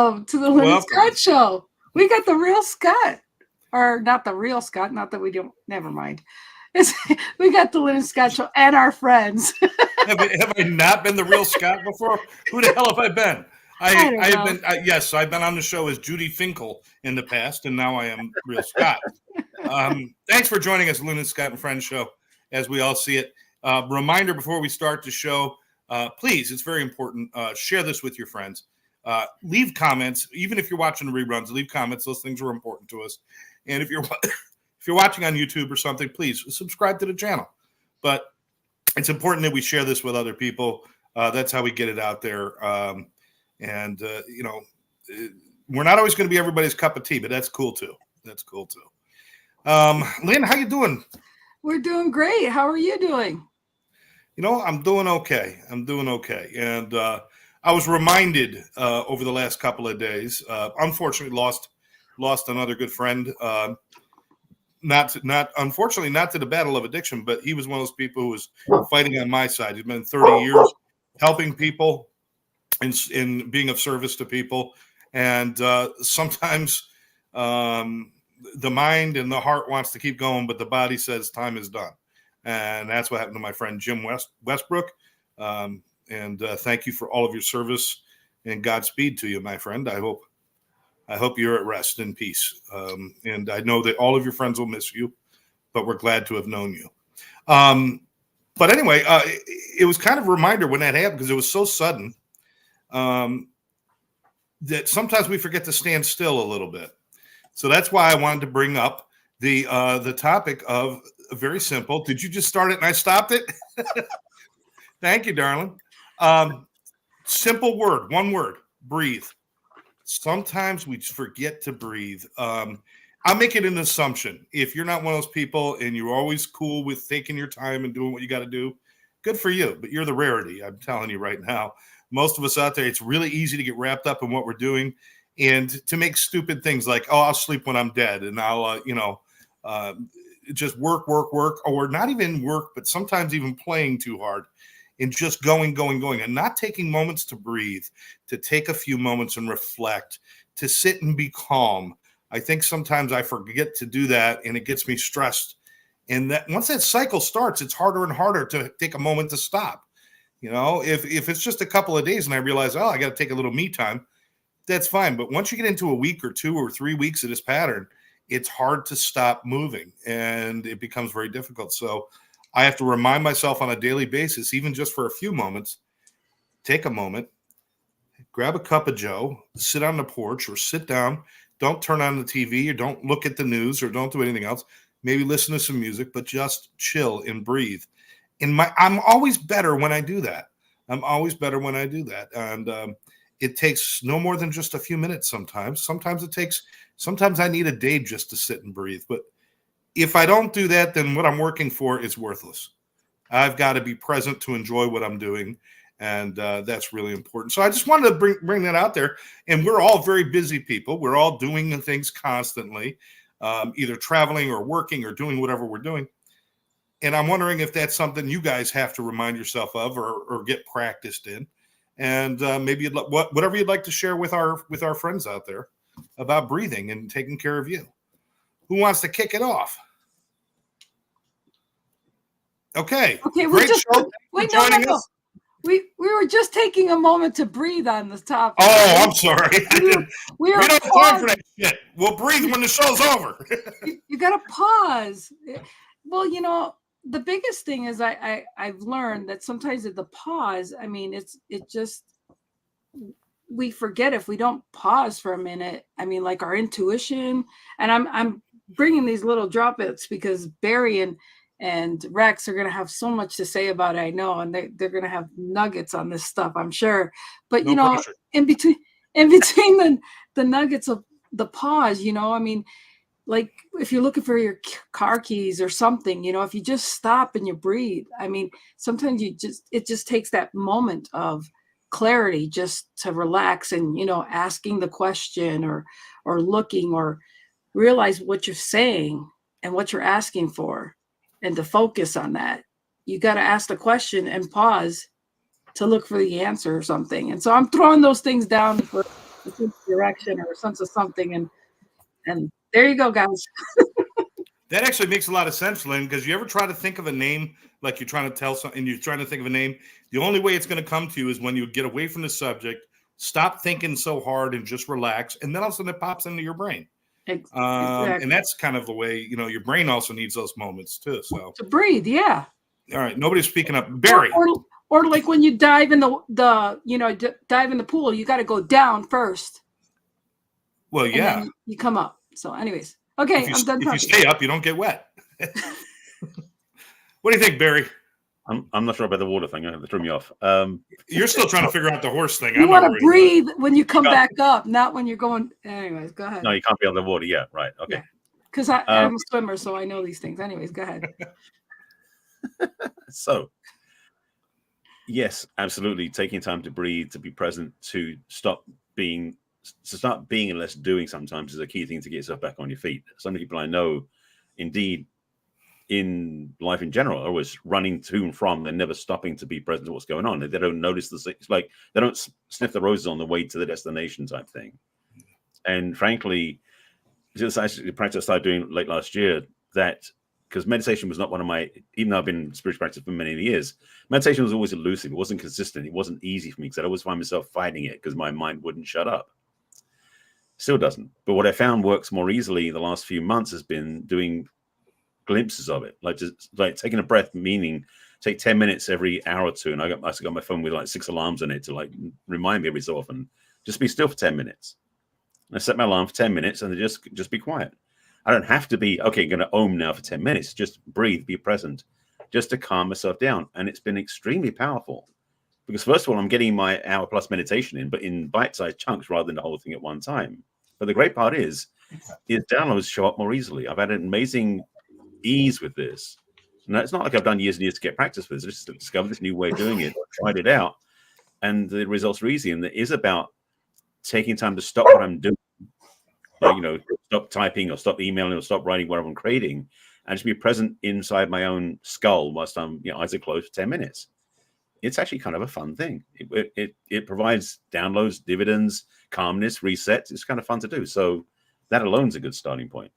Welcome to the Lynn and Welcome. Scott Show. We got the real Scott. Or not the real Scott, not that we don't, never mind. We got the Lynn and Scott Show and our friends. Have I not been the real Scott before? Who the hell have I been? I've been on the show as Judy Finkel in the past, and now I am real Scott. Thanks for joining us, Lynn and Scott and Friends Show, as we all see it. Reminder before we start the show, please, it's very important, share this with your friends. Leave comments, even if you're watching the reruns, leave comments. Those things are important to us. And if you're watching on YouTube or something, please subscribe to the channel. But it's important that we share this with other people. That's how we get it out there. We're not always going to be everybody's cup of tea, but that's cool too. Lynn, how you doing? We're doing great. How are you doing? I'm doing okay. And I was reminded over the last couple of days, unfortunately lost another good friend. Unfortunately not to the battle of addiction, but he was one of those people who was fighting on my side. He's been 30 years helping people and being of service to people. And sometimes the mind and the heart wants to keep going, but the body says time is done. And that's what happened to my friend Jim Westbrook. And thank you for all of your service and Godspeed to you, my friend. I hope you're at rest in peace. And I know that all of your friends will miss you, but we're glad to have known you. But anyway, it was kind of a reminder when that happened because it was so sudden that sometimes we forget to stand still a little bit. So that's why I wanted to bring up the topic of very simple. Did you just start it and I stopped it? Thank you, darling. Simple word, one word, breathe. Sometimes we forget to breathe. I'll make it an assumption. If you're not one of those people and you're always cool with taking your time and doing what you got to do, good for you. But you're the rarity. I'm telling you right now. Most of us out there, it's really easy to get wrapped up in what we're doing and to make stupid things like, oh, I'll sleep when I'm dead. And I'll, just work, or not even work, but sometimes even playing too hard. And just going, and not taking moments to breathe, to take a few moments and reflect, to sit and be calm. I think sometimes I forget to do that, and it gets me stressed. And that once that cycle starts, it's harder and harder to take a moment to stop. If it's just a couple of days and I realize, I got to take a little me time, that's fine. But once you get into a week or 2 or 3 weeks of this pattern, it's hard to stop moving, and it becomes very difficult. So I have to remind myself on a daily basis, even just for a few moments, take a moment, grab a cup of Joe, sit on the porch or sit down. Don't turn on the TV or don't look at the news or don't do anything else. Maybe listen to some music, but just chill and breathe. I'm always better when I do that. And it takes no more than just a few minutes sometimes. Sometimes I need a day just to sit and breathe. But if I don't do that, then what I'm working for is worthless. I've got to be present to enjoy what I'm doing, and that's really important. So I just wanted to bring that out there. And we're all very busy people. We're all doing things constantly, either traveling or working or doing whatever we're doing. And I'm wondering if that's something you guys have to remind yourself of or get practiced in. And maybe whatever you'd like to share with our friends out there about breathing and taking care of you. Who wants to kick it off? Okay. Great show. Wait, no. We were just taking a moment to breathe on the topic. Oh, I'm sorry. We don't have time for that shit. We'll breathe when the show's over. You got to pause. Well, the biggest thing is I've learned that sometimes at the pause, we forget if we don't pause for a minute. Like our intuition, and I'm bringing these little droplets because Barry and Rex are going to have so much to say about it, I know, and they're going to have nuggets on this stuff, I'm sure. But no pressure. in between the nuggets of the pause, like if you're looking for your car keys or something, if you just stop and you breathe, sometimes it just takes that moment of clarity just to relax and, asking the question or looking or realize what you're saying and what you're asking for and to focus on that. You got to ask the question and pause to look for the answer or something. And so I'm throwing those things down for a sense of direction or a sense of something. And there you go, guys. That actually makes a lot of sense, Lynn, because you ever try to think of a name, like you're trying to tell something, and you're trying to think of a name, the only way it's going to come to you is when you get away from the subject, stop thinking so hard and just relax, and then all of a sudden it pops into your brain. Exactly. And that's kind of the way, your brain also needs those moments too. So To breathe, yeah. all right, nobody's speaking up. Barry. Or like when you dive in dive in the pool, you got to go down first. Well, yeah. And then you come up. So, anyways, okay, I'm done. If you stay up, you don't get wet. What do you think, Barry? I'm not sure about the water thing. That threw me off. You're still trying to figure out the horse thing. You want to breathe when you come back up, not when you're going. Anyways, go ahead. No, you can't be on the water. Yeah, right. Okay. Because I'm a swimmer, so I know these things. Anyways, go ahead. So, yes, absolutely. Taking time to breathe, to be present, to start being and less doing sometimes is a key thing to get yourself back on your feet. Some people I know, indeed, in life in general, are always running to and from. They're never stopping to be present to what's going on. They don't notice it's like they don't sniff the roses on the way to the destination type thing. And frankly, just actually a practice I started doing late last year, that because meditation was not one of my, even though I've been in spiritual practice for many years, meditation was always elusive. It wasn't consistent. It wasn't easy for me because I'd always find myself fighting it because my mind wouldn't shut up. Still doesn't. But what I found works more easily the last few months has been doing glimpses of it, like taking a breath, meaning take 10 minutes every hour or two. And I got my phone with like 6 alarms on it to like remind me every so often, just be still for 10 minutes. And I set my alarm for 10 minutes and just be quiet. I don't have to be, okay, going to ohm now for 10 minutes. Just breathe, be present, just to calm myself down. And it's been extremely powerful because first of all, I'm getting my hour plus meditation in, but in bite-sized chunks rather than the whole thing at one time. But the great part is downloads show up more easily. I've had an amazing ease with this. And it's not like I've done years and years to get practice with this. I just discovered this new way of doing it, tried it out, and the results are easy. And it is about taking time to stop what I'm doing. Like, stop typing or stop emailing or stop writing whatever I'm creating and just be present inside my own skull whilst I'm, eyes are closed for 10 minutes. It's actually kind of a fun thing. It provides downloads, dividends, calmness, resets. It's kind of fun to do. So that alone is a good starting point.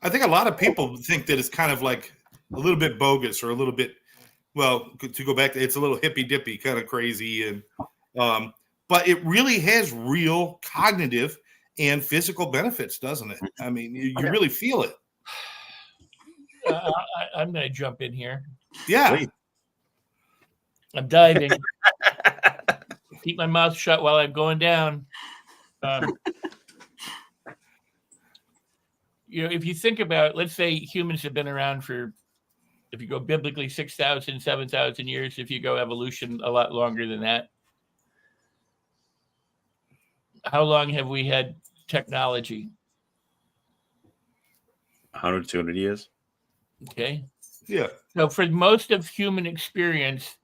I think a lot of people think that it's kind of like a little bit bogus or a little bit, well, to go back to, it's a little hippy dippy, kind of crazy. And, but it really has real cognitive and physical benefits, doesn't it? I mean, you really feel it. I'm going to jump in here. Yeah. Please. I'm diving. Keep my mouth shut while I'm going down. If you think about, let's say humans have been around for, if you go biblically, 6,000, 7,000 years, if you go evolution a lot longer than that. How long have we had technology? 100, 200 years. Okay. Yeah. So for most of human experience,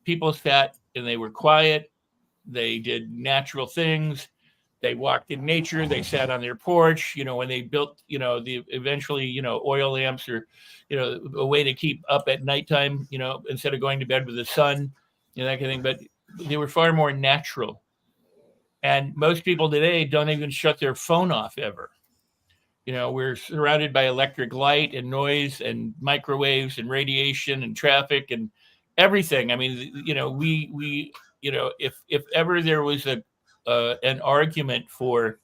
people sat and they were quiet. They did natural things. They walked in nature. They sat on their porch. When they built, eventually, oil lamps or, a way to keep up at nighttime, instead of going to bed with the sun, that kind of thing. But they were far more natural. And most people today don't even shut their phone off ever. We're surrounded by electric light and noise and microwaves and radiation and traffic and everything. I mean, we if ever there was an argument for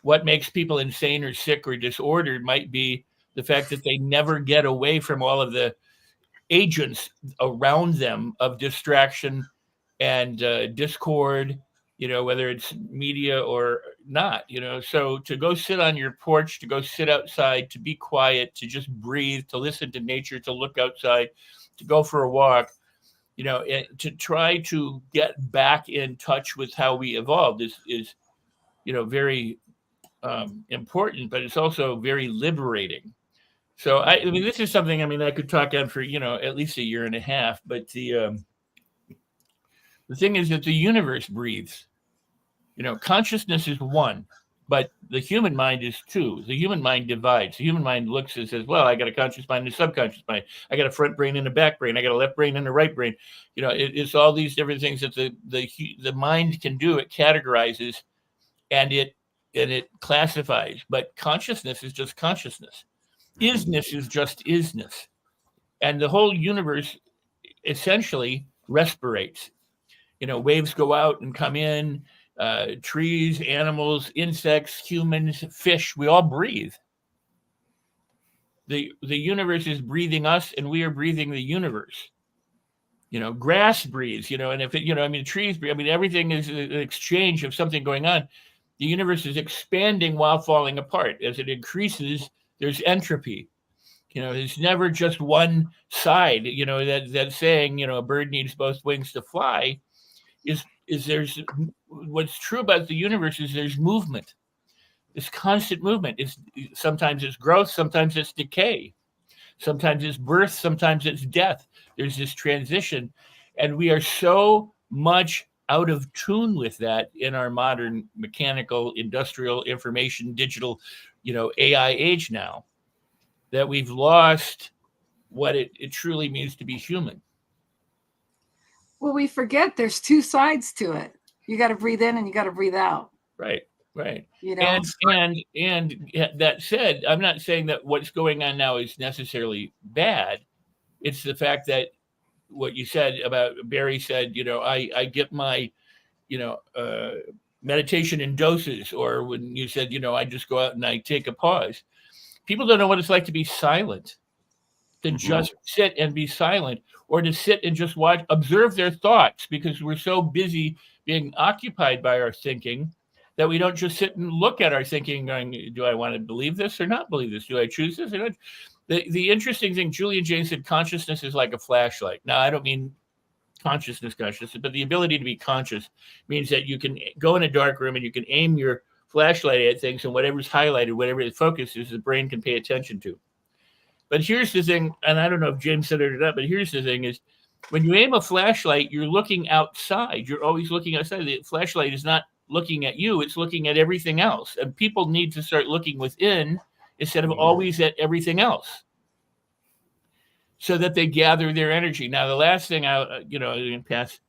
what makes people insane or sick or disordered, might be the fact that they never get away from all of the agents around them of distraction and discord, whether it's media or not, so to go sit on your porch, to go sit outside, to be quiet, to just breathe, to listen to nature, to look outside, to go for a walk, to try to get back in touch with how we evolved is very important, but it's also very liberating. So I mean, this is something, I could talk on for, at least a year and a half, but the thing is that the universe breathes. Consciousness is one, but the human mind is two. The human mind divides. The human mind looks and says, well, I got a conscious mind and a subconscious mind. I got a front brain and a back brain. I got a left brain and a right brain. It's all these different things that the mind can do. It categorizes and it classifies. But consciousness is just consciousness. Isness is just isness. And the whole universe essentially respirates. Waves go out and come in, trees, animals, insects, humans, fish, we all breathe. The universe is breathing us, and we are breathing the universe. Grass breathes, and if it, trees breathe, everything is an exchange of something going on. The universe is expanding while falling apart. As it increases, there's entropy. There's never just one side, that's saying, a bird needs both wings to fly. Is there's what's true about the universe is there's movement. This constant movement. Sometimes it's growth, sometimes it's decay, sometimes it's birth, sometimes it's death. There's this transition, and we are so much out of tune with that in our modern mechanical, industrial, information, digital, AI age now, that we've lost what it truly means to be human. Well, we forget there's two sides to it. You got to breathe in and you got to breathe out. Right. And that said, I'm not saying that what's going on now is necessarily bad. It's the fact that what you said about Barry said, I get my, meditation in doses, or when you said, I just go out and I take a pause. People don't know what it's like to be silent, to just sit and be silent, or to sit and just observe their thoughts, because we're so busy being occupied by our thinking that we don't just sit and look at our thinking going, do I want to believe this or not believe this? Do I choose this or not? The interesting thing, Julian Jaynes said, consciousness is like a flashlight. Now, I don't mean consciousness, but the ability to be conscious means that you can go in a dark room and you can aim your flashlight at things, and whatever's highlighted, whatever the focus is, the brain can pay attention to. But here's the thing, and I don't know if James said it or not, but here's the thing is, when you aim a flashlight, you're looking outside. You're always looking outside. The flashlight is not looking at you, it's looking at everything else. And people need to start looking within instead of always at everything else, so that they gather their energy. Now, the last thing I'm going to pass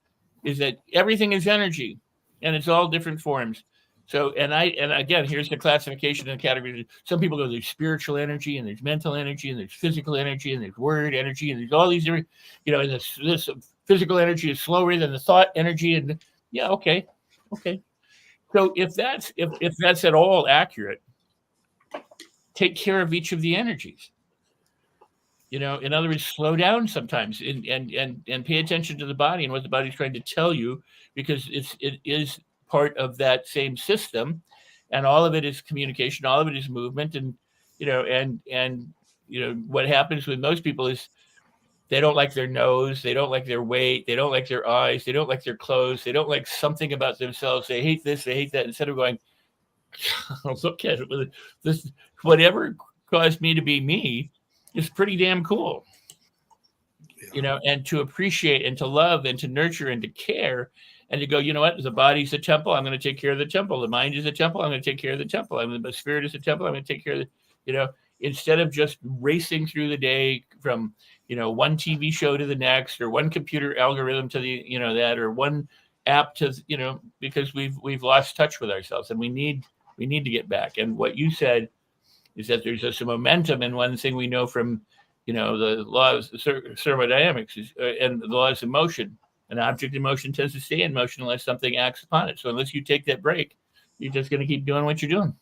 is that everything is energy, and it's all different forms. So, and again, here's the classification and categories. Some people go, there's spiritual energy, and there's mental energy, and there's physical energy, and there's word energy, and there's all these different, and this physical energy is slower than the thought energy. And yeah, okay. So if that's at all accurate, take care of each of the energies. In other words, slow down sometimes and pay attention to the body and what the body's trying to tell you, because it is part of that same system, and all of it is communication, all of it is movement. And what happens with most people is they don't like their nose, they don't like their weight, they don't like their eyes, they don't like their clothes, they don't like something about themselves, they hate this, they hate that, instead of going, look at it with this, whatever caused me to be me is pretty damn cool. And to appreciate and to love and to nurture and to care, and to go, what, the body's a temple, I'm going to take care of the temple. The mind is a temple, I'm going to take care of the temple. The spirit is a temple, I'm going to take care of the, instead of just racing through the day from, one TV show to the next, or one computer algorithm to the, that, or one app to, because we've lost touch with ourselves, and we need to get back. And what you said is that there's some momentum, and one thing we know from, the laws of thermodynamics and the laws of motion. An object in motion tends to stay in motion unless something acts upon it. So unless you take that break, you're just going to keep doing what you're doing.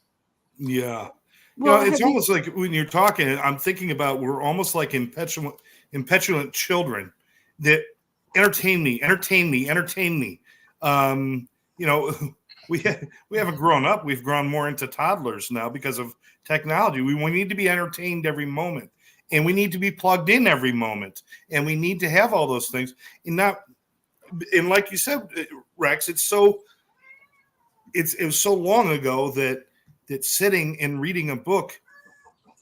Yeah. Well, it's almost like when you're talking, I'm thinking about, we're almost like impetulant children that entertain me. We haven't grown up. We've grown more into toddlers now because of technology. We need to be entertained every moment, and we need to be plugged in every moment, and we need to have all those things. And like you said, Rex, it was so long ago that sitting and reading a book,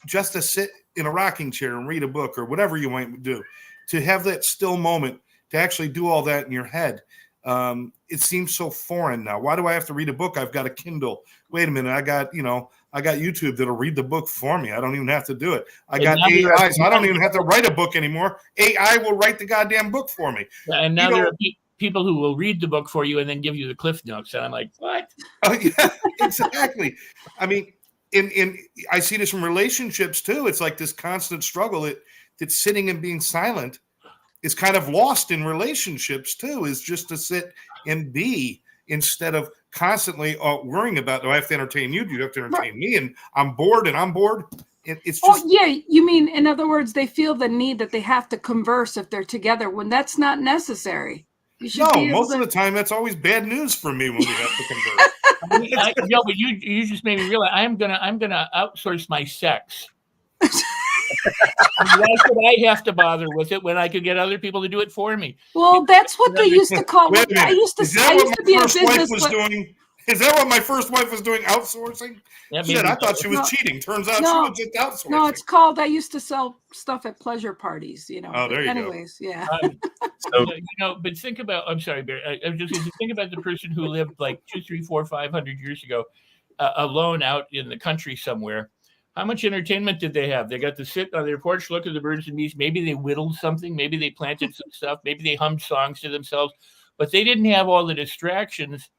just to sit in a rocking chair and read a book or whatever you might do, to have that still moment, to actually do all that in your head. It seems so foreign now. Why do I have to read a book? I've got a Kindle. Wait a minute. I got YouTube that'll read the book for me. I don't even have to do it. I got AI, so I don't even have to write a book anymore. AI will write the goddamn book for me. And now there are people who will read the book for you and then give you the cliff notes. And I'm like, what? Oh, yeah, exactly. I mean, I see this in relationships too. It's like this constant struggle that sitting and being silent is kind of lost in relationships too, is just to sit and be instead of constantly worrying about, do I have to entertain you? Do you have to entertain me? And I'm bored and I'm bored. It's just. Oh, yeah. You mean, in other words, they feel the need that they have to converse if they're together when that's not necessary. You should No, be able most to... of the time, that's always bad news for me when we have to converse. No, but you just made me realize I'm gonna outsource my sex. Why should I have to bother with it when I could get other people to do it for me? Well, that's what they used to call Wait a it. I minute. used Is to that what be in my a first wife business. was doing? Is that what my first wife was doing? Outsourcing? Yeah, Shit, maybe I thought she was No. cheating. Turns out No. she was just outsourcing. No, it's called, I used to sell stuff at pleasure parties, you know. Oh, there you go. Anyways, yeah. So but think about. I'm sorry, Barry. I'm just going to think about the person who lived like 200, 300, 400, 500 years ago, alone out in the country somewhere. How much entertainment did they have? They got to sit on their porch, look at the birds and bees. Maybe they whittled something. Maybe they planted some stuff. Maybe they hummed songs to themselves. But they didn't have all the distractions.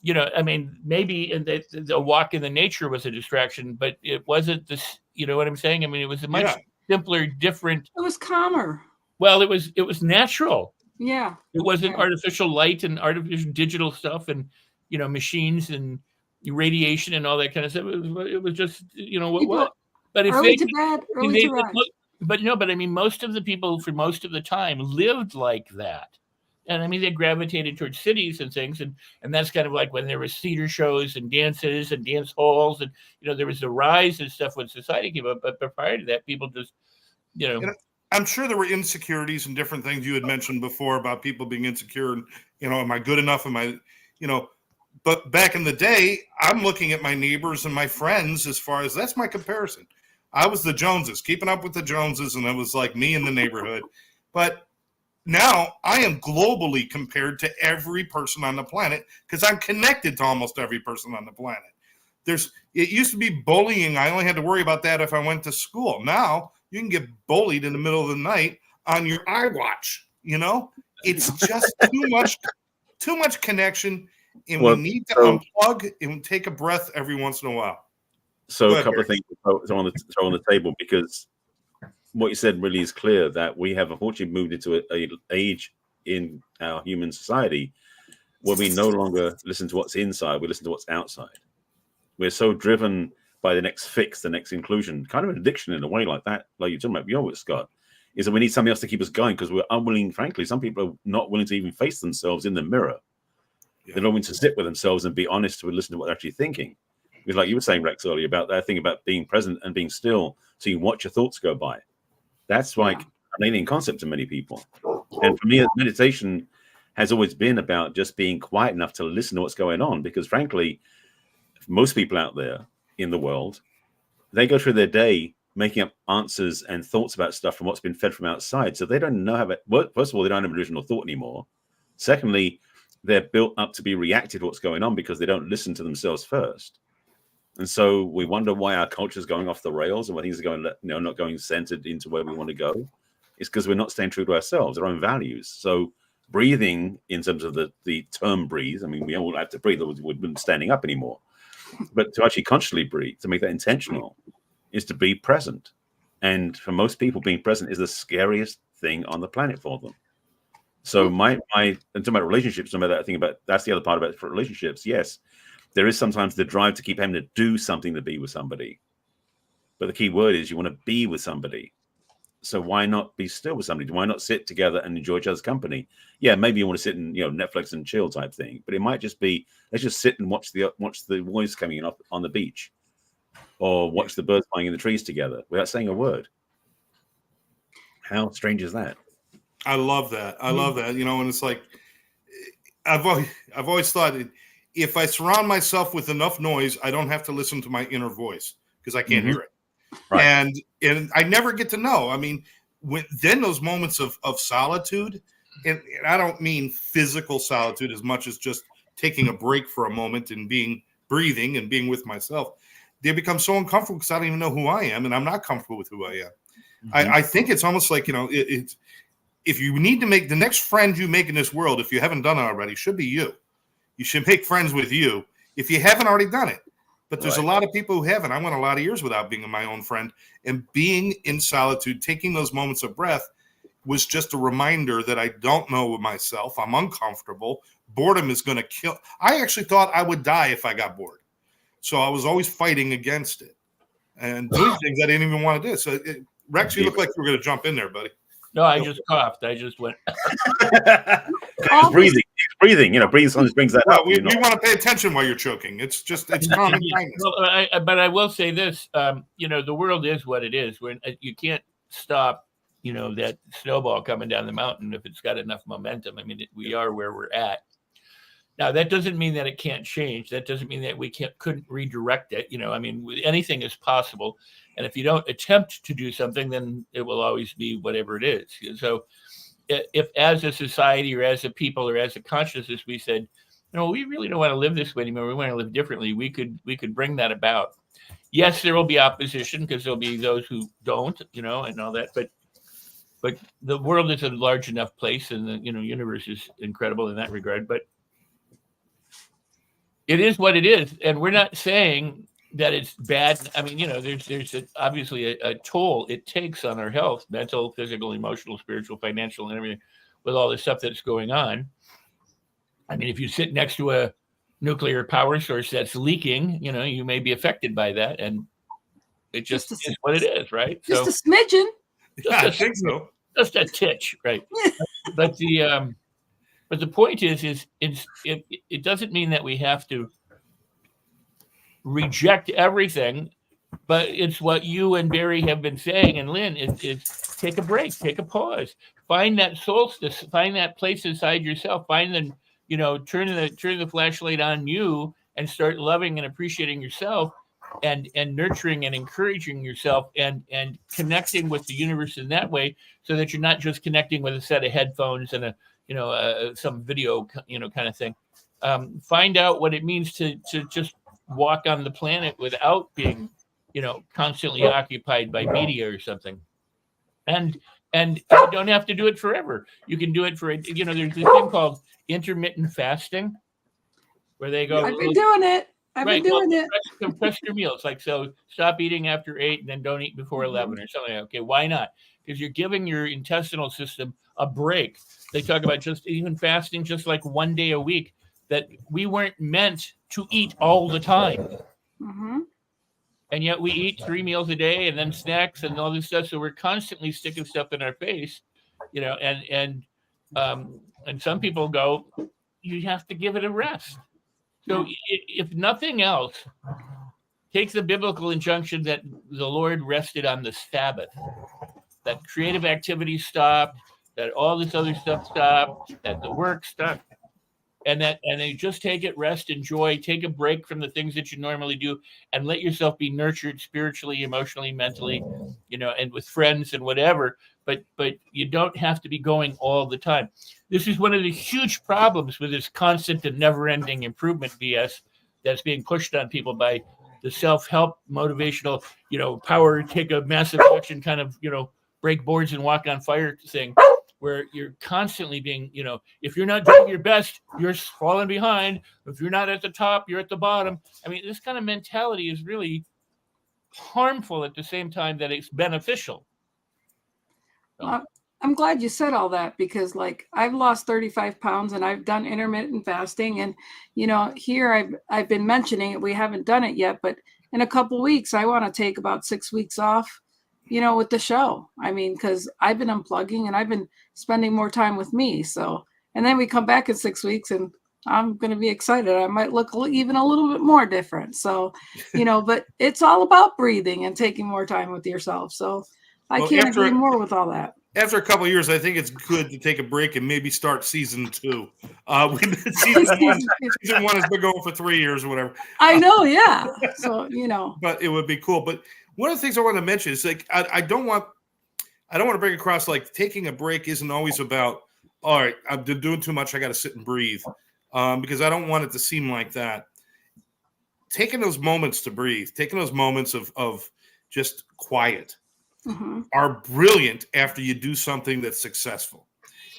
You know, I mean, maybe the walk in the nature was a distraction, but it wasn't this. You know what I'm saying? I mean, it was a much simpler, different. It was calmer. Well, it was natural. Yeah. It wasn't artificial light and artificial digital stuff and, you know, machines and radiation and all that kind of stuff. It was just, you know, what? But if early to bed, early to rise. But no, but I mean, most of the people for most of the time lived like that. And I mean, they gravitated towards cities and things. And that's kind of like when there was theater shows and dances and dance halls. And, you know, there was the rise and stuff when society came up. But prior to that, people just, you know. I'm sure there were insecurities and different things you had mentioned before about people being insecure. And, you know, am I good enough? Am I, you know, but back in the day, I'm looking at my neighbors and my friends as far as that's my comparison. I was the Joneses, keeping up with the Joneses, and it was like me in the neighborhood. But now I am globally compared to every person on the planet because I'm connected to almost every person on the planet. It used to be bullying. I only had to worry about that if I went to school. Now you can get bullied in the middle of the night on your iWatch. You know, it's just too much connection, and we need to unplug and take a breath every once in a while. So a couple of things to throw on the table, because what you said really is clear that we have unfortunately moved into an age in our human society where we no longer listen to what's inside, we listen to what's outside. We're so driven by the next fix, the next inclusion, kind of an addiction in a way like that, like you're talking about before, Scott, is that we need something else to keep us going because we're unwilling, frankly, some people are not willing to even face themselves in the mirror. Yeah. They're not willing to sit with themselves and be honest to listen to what they're actually thinking. Because like you were saying, Rex, earlier about that thing about being present and being still so you watch your thoughts go by. That's like an alien concept to many people. And for me, meditation has always been about just being quiet enough to listen to what's going on. Because frankly, most people out there in the world, they go through their day making up answers and thoughts about stuff from what's been fed from outside. So they don't know how first of all, they don't have an original thought anymore. Secondly, they're built up to be reactive to what's going on because they don't listen to themselves first. And so we wonder why our culture is going off the rails and why things are going, not going centered into where we want to go. It's because we're not staying true to ourselves, our own values. So breathing, in terms of the term breathe, I mean, we all have to breathe, or we wouldn't be standing up anymore. But to actually consciously breathe, to make that intentional, is to be present. And for most people, being present is the scariest thing on the planet for them. So and talking about relationships, that's the other part about relationships. Yes, there is sometimes the drive to keep having to do something to be with somebody. But the key word is you want to be with somebody. So why not be still with somebody? Why not sit together and enjoy each other's company? Yeah, maybe you want to sit and Netflix and chill type thing, but it might just be let's just sit and watch the waves coming in off on the beach, or watch the birds flying in the trees together without saying a word. How strange is that? I love that. I love that. And it's like I've always thought if I surround myself with enough noise, I don't have to listen to my inner voice because I can't hear it. Right. And I never get to know. I mean, then those moments of solitude, and I don't mean physical solitude as much as just taking a break for a moment and breathing and being with myself, they become so uncomfortable because I don't even know who I am, and I'm not comfortable with who I am. Mm-hmm. I think it's almost like, if you need to make the next friend you make in this world, if you haven't done it already, should be you. You should make friends with you if you haven't already done it. But there's a lot of people who haven't. I went a lot of years without being my own friend, and being in solitude, taking those moments of breath was just a reminder that I don't know myself. I'm uncomfortable. Boredom is going to kill. I actually thought I would die if I got bored. So I was always fighting against it and doing things I didn't even want to do. So Rex, you look like you were going to jump in there, buddy. No, I just coughed. I just went. breathing. Breathing sometimes brings that well, up. We want to pay attention while you're choking. It's common kindness. Well, but I will say this: the world is what it is. You can't stop, that snowball coming down the mountain if it's got enough momentum. I mean, we are where we're at. Now, that doesn't mean that it can't change. That doesn't mean that we couldn't redirect it. Anything is possible. And if you don't attempt to do something, then it will always be whatever it is. So if as a society or as a people or as a consciousness, we said, we really don't want to live this way anymore. We want to live differently. We could bring that about. Yes, there will be opposition because there'll be those who don't, and all that. But the world is a large enough place, and the universe is incredible in that regard. But it is what it is, and we're not saying that it's bad. I mean, there's obviously a toll it takes on our health, mental, physical, emotional, spiritual, financial, and everything, with all the stuff that's going on. I mean, if you sit next to a nuclear power source that's leaking, you may be affected by that, and it just is what it is, right? Just a smidgen. I think so. Just a titch, right? But the point is it doesn't mean that we have to reject everything, but it's what you and Barry have been saying, and Lynn, is take a break, take a pause, find that solstice, find that place inside yourself, find the, turn the flashlight on you and start loving and appreciating yourself, and nurturing and encouraging yourself, and connecting with the universe in that way, so that you're not just connecting with a set of headphones and some video, kind of thing. Find out what it means to just walk on the planet without being, constantly occupied by media or something. And you don't have to do it forever. You can do it for, there's this thing called intermittent fasting, where they go. I've been doing it. Compress your meals. Like, so stop eating after 8 and then don't eat before 11 or something. Okay, why not? Because you're giving your intestinal system a break. They talk about just even fasting, just like one day a week, that we weren't meant to eat all the time. Mm-hmm. And yet we eat 3 meals a day and then snacks and all this stuff. So we're constantly sticking stuff in our face, and some people go, you have to give it a rest. So if nothing else, take the biblical injunction that the Lord rested on the Sabbath, that creative activity stopped, that all this other stuff stopped, that the work stopped, and they just take it, rest, enjoy, take a break from the things that you normally do, and let yourself be nurtured spiritually, emotionally, mentally, and with friends and whatever. But you don't have to be going all the time. This is one of the huge problems with this constant and never-ending improvement BS that's being pushed on people by the self-help, motivational, power, take a massive action kind of, break boards and walk on fire thing, where you're constantly being, if you're not doing your best, you're falling behind. If you're not at the top, you're at the bottom. I mean, this kind of mentality is really harmful at the same time that it's beneficial. So. I'm glad you said all that, because I've lost 35 pounds and I've done intermittent fasting, and here I've been mentioning it. We haven't done it yet, but in a couple weeks I want to take about 6 weeks off, with the show. I mean, because I've been unplugging and I've been spending more time with me. So, and then we come back in 6 weeks and I'm going to be excited. I might look even a little bit more different. So, but it's all about breathing and taking more time with yourself. So I can't agree more with all that. After a couple of years, I think it's good to take a break and maybe start season 2. Season 1 has been going for 3 years or whatever. I know, yeah. So but it would be cool. But one of the things I want to mention is I don't want to bring across taking a break isn't always about, all right, I've been doing too much, I got to sit and breathe, because I don't want it to seem like that. Taking those moments to breathe, taking those moments of just quiet. Mm-hmm. Are brilliant after you do something that's successful.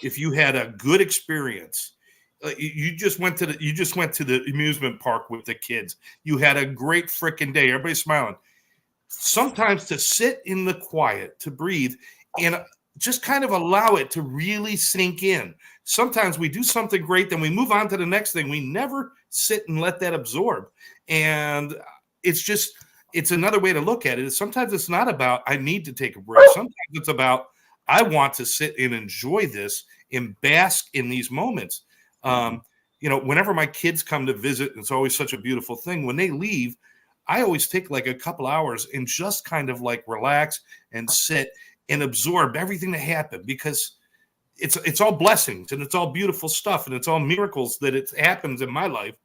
if you had a good experience. You just went to the amusement park with the kids. You had a great freaking day. Everybody's smiling. Sometimes to sit in the quiet, to breathe, and just kind of allow it to really sink in. Sometimes we do something great, then we move on to the next thing. We never sit and let that absorb. And it's another way to look at it. Sometimes it's not about, I need to take a break. Sometimes it's about, I want to sit and enjoy this and bask in these moments. Whenever my kids come to visit, it's always such a beautiful thing. When they leave, I always take like a couple hours and just kind of like relax and sit and absorb everything that happened, because it's all blessings and it's all beautiful stuff and it's all miracles that it happens in my life.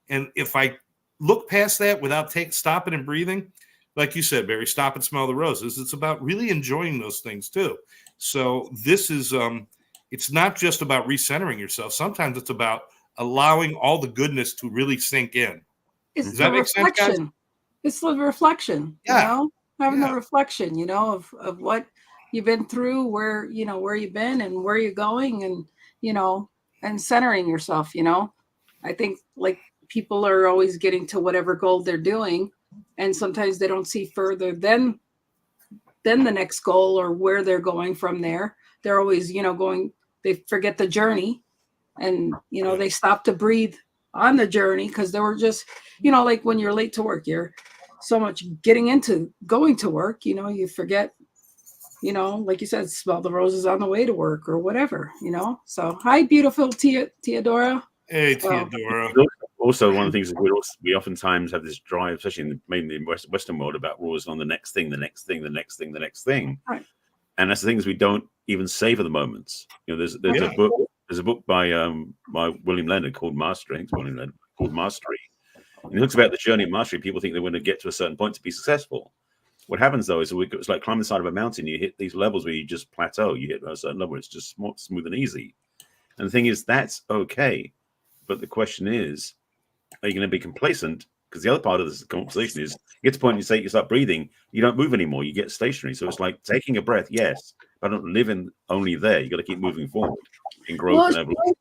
And if I look past that without stopping and breathing, like you said, Barry, stop and smell the roses. It's about really enjoying those things too. So this is, it's not just about recentering yourself. Sometimes it's about allowing all the goodness to really sink in. It's the reflection. It's the reflection, having the reflection, of what you've been through, where you've been and where you're going, and, and centering yourself, I think like people are always getting to whatever goal they're doing. And sometimes they don't see further than the next goal or where they're going from there. They're always, they forget the journey, and, they stop to breathe on the journey because they were just, like when you're late to work, you're so much getting into going to work, you forget, like you said, smell the roses on the way to work or whatever, So hi, beautiful Teodora. Hey, Teodora. Also, one of the things that we oftentimes have this drive, especially mainly in the Western world, about rules on the next thing, the next thing, the next thing, the next thing. Right. And that's the things we don't even savor the moments. There's a book by William Leonard called Mastery. I think it's William Leonard called Mastery. And he looks about the journey of mastery. People think they want to get to a certain point to be successful. What happens though is it's like climbing the side of a mountain. You hit these levels where you just plateau. You hit a certain level where it's just smooth and easy. And the thing is, that's okay. But the question is, are you going to be complacent? Because the other part of this conversation is, you get to the point you start breathing, you don't move anymore. You get stationary. So it's like taking a breath, yes, but don't live in only there. You got to keep moving forward in growth and evolution.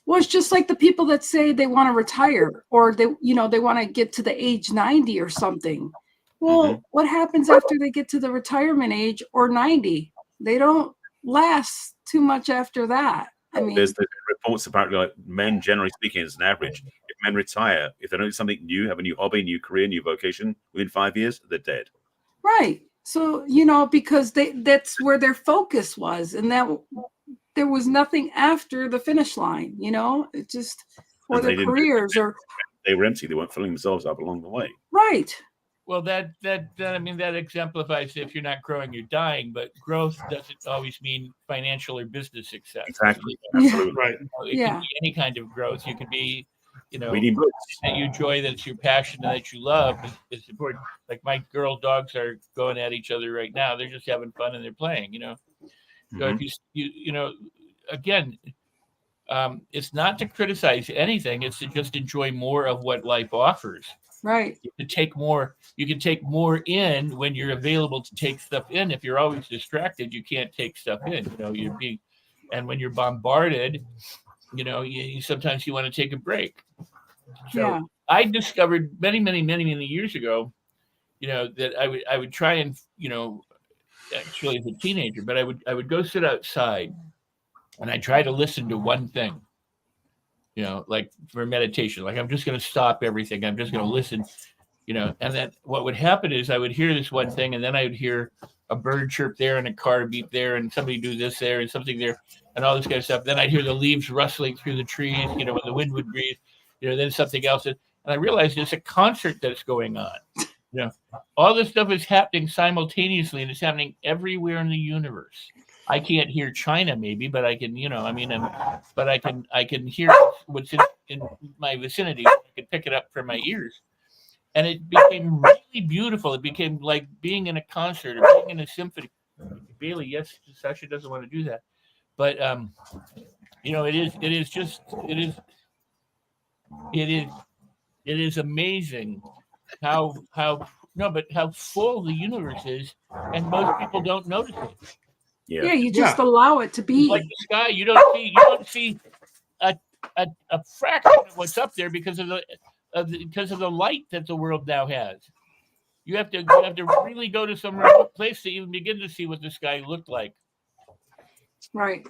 Well, it's just like the people that say they want to retire, or they want to get to the age 90 or something. Well, what happens after they get to the retirement age or 90? They don't last too much after that. I mean, there's reports apparently, like men, generally speaking, as an average, if men retire, if they don't do something new, have a new hobby, new career, new vocation, within 5 years, they're dead. Right. So, because that's where their focus was, and that there was nothing after the finish line, it just, or their careers, or they were empty. They weren't filling themselves up along the way. Right. Well, that exemplifies if you're not growing, you're dying. But growth doesn't always mean financial or business success. Exactly. Absolutely. Right. It can be any kind of growth. You can be, reading books that you enjoy, that's your passion, and that you love. It's important. Like my girl dogs are going at each other right now. They're just having fun and they're playing. So if you again, it's not to criticize anything. It's to just enjoy more of what life offers. Right. You can take more in when you're available to take stuff in. If you're always distracted, you can't take stuff in. And when you're bombarded, sometimes you want to take a break. So I discovered many, many, many, many years ago, that I would try and, actually as a teenager, but I would go sit outside and I try to listen to one thing. Like for meditation, like I'm just going to stop everything. I'm just going to listen, and then what would happen is I would hear this one thing, and then I would hear a bird chirp there and a car beep there and somebody do this there and something there and all this kind of stuff. Then I'd hear the leaves rustling through the trees, when the wind would breathe, then something else. And I realized it's a concert that's going on. All this stuff is happening simultaneously, and it's happening everywhere in the universe. I can't hear China, maybe, but I can, but I can hear what's in my vicinity. I can pick it up from my ears, and it became really beautiful. It became like being in a concert or being in a symphony. Bailey, yes, Sasha doesn't want to do that, but it is amazing how full the universe is, and most people don't notice it. Yeah, you just allow it to be. Like the sky, you don't see a fraction of what's up there because of the light that the world now has. You have to really go to some remote place to even begin to see what the sky looked like. Right.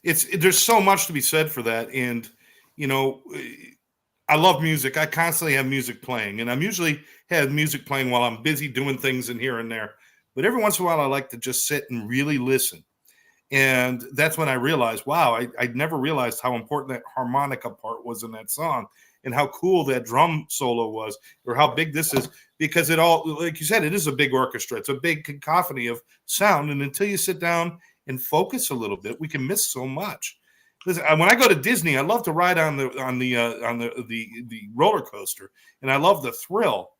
There's so much to be said for that. And, you know, I love music. I constantly have music playing, and I'm usually have music playing while I'm busy doing things in here and there. But every once in a while, I like to just sit and really listen. And that's when I realized, wow, I never realized how important that harmonica part was in that song, and how cool that drum solo was, or how big this is, because it all, like you said, it is a big orchestra. It's a big cacophony of sound. And until you sit down and focus a little bit, we can miss so much. Listen, when I go to Disney, I love to ride on the roller coaster, and I love the thrill.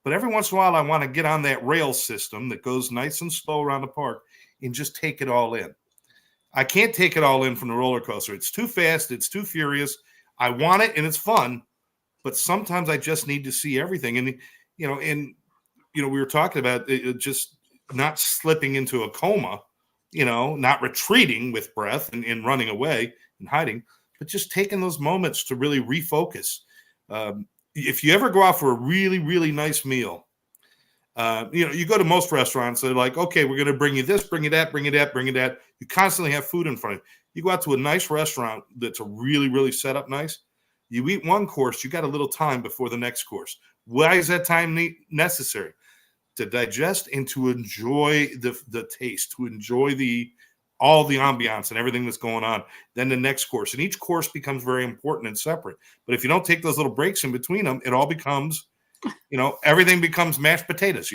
But every once in a while, I want to get on that rail system that goes nice and slow around the park and just take it all in. I can't take it all in from the roller coaster. It's too fast. It's too furious. I want it, and it's fun, but sometimes I just need to see everything. And we were talking about just not slipping into a coma, not retreating with breath and running away and hiding, but just taking those moments to really refocus. If you ever go out for a really, really nice meal, you go to most restaurants, they're like, okay, we're going to bring you this, bring you that, bring you that, bring you that. You constantly have food in front of you. You go out to a nice restaurant that's a really, really set up nice. You eat one course, you got a little time before the next course. Why is that time necessary? To digest and to enjoy the taste, to enjoy all the ambiance and everything that's going on. Then the next course. And each course becomes very important and separate. But if you don't take those little breaks in between them, it all becomes, everything becomes mashed potatoes,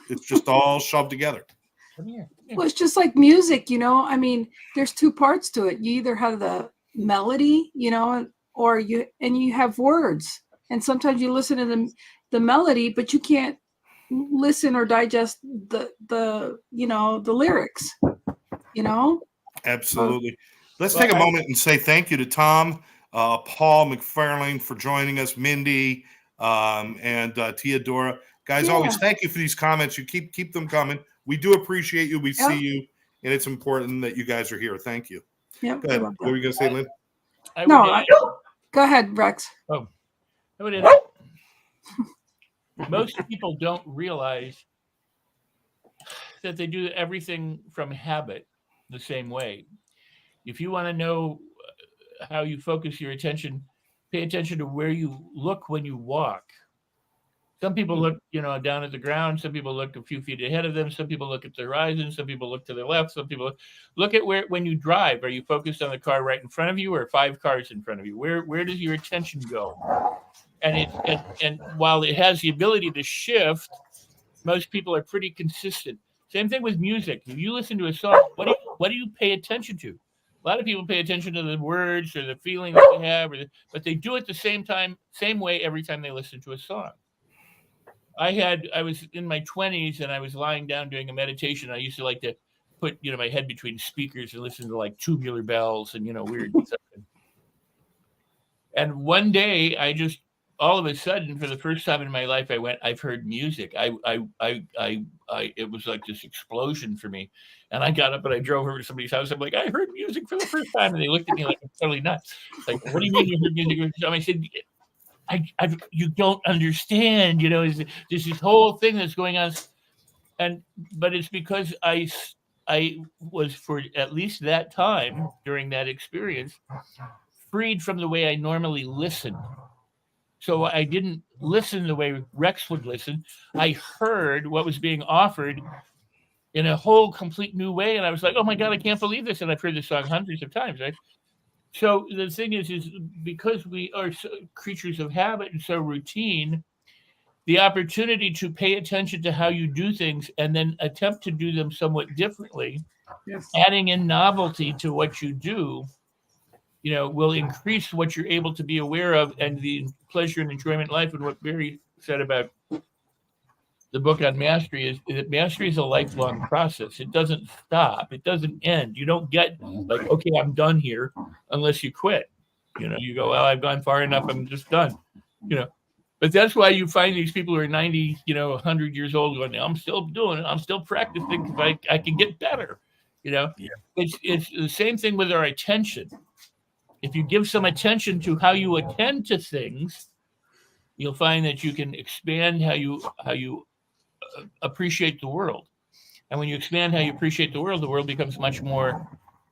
It's just all shoved together. Well, it's just like music, I mean, there's two parts to it. You either have the melody, or you have words. And sometimes you listen to the melody, but you can't listen or digest the lyrics, Absolutely. Let's take a moment and say thank you to Tom, Paul McFarlane for joining us, Mindy, and Teodora. Guys, always thank you for these comments. You keep them coming. We do appreciate you. We see you, and it's important that you guys are here. Thank you. Yeah. Go ahead. What were you going to say, Lynn? Go ahead, Rex. Oh, most people don't realize that they do everything from habit the same way. If you want to know how you focus your attention, pay attention to where you look when you walk. Some people look, down at the ground. Some people look a few feet ahead of them. Some people look at the horizon. Some people look to the left. Some people look at when you drive. Are you focused on the car right in front of you, or 5 cars in front of you? Where does your attention go? And while it has the ability to shift, most people are pretty consistent. Same thing with music. If you listen to a song, what do you pay attention to? A lot of people pay attention to the words or the feeling that they have, but they do it the same way every time they listen to a song. I was in my 20s and I was lying down doing a meditation. I used to like to put, my head between speakers and listen to like tubular bells and, weird stuff. And one day I just, all of a sudden, for the first time in my life, I've heard music. It was like this explosion for me. And I got up and I drove over to somebody's house. I'm like, I heard music for the first time. And they looked at me like I'm totally nuts. Like, what do you mean you heard music? I said, you don't understand, there's this whole thing that's going on. But it's because I was, for at least that time during that experience, freed from the way I normally listened. So I didn't listen the way Rex would listen. I heard what was being offered in a whole complete new way. And I was like, oh my God, I can't believe this. And I've heard this song hundreds of times, right? So the thing is because we are creatures of habit and so routine, the opportunity to pay attention to how you do things and then attempt to do them somewhat differently, adding in novelty to what you do, will increase what you're able to be aware of and the pleasure and enjoyment in life. And what Barry said about the book on mastery is that mastery is a lifelong process. It doesn't stop. It doesn't end. You don't get like, okay, I'm done here, unless you quit. You go, well, I've gone far enough. I'm just done. But that's why you find these people who are 90, 100 years old going, I'm still doing it. I'm still practicing because I can get better. You know, Yeah. it's the same thing with our attention. If you give some attention to how you attend to things, you'll find that you can expand how you appreciate the world. And when you expand how you appreciate the world becomes much more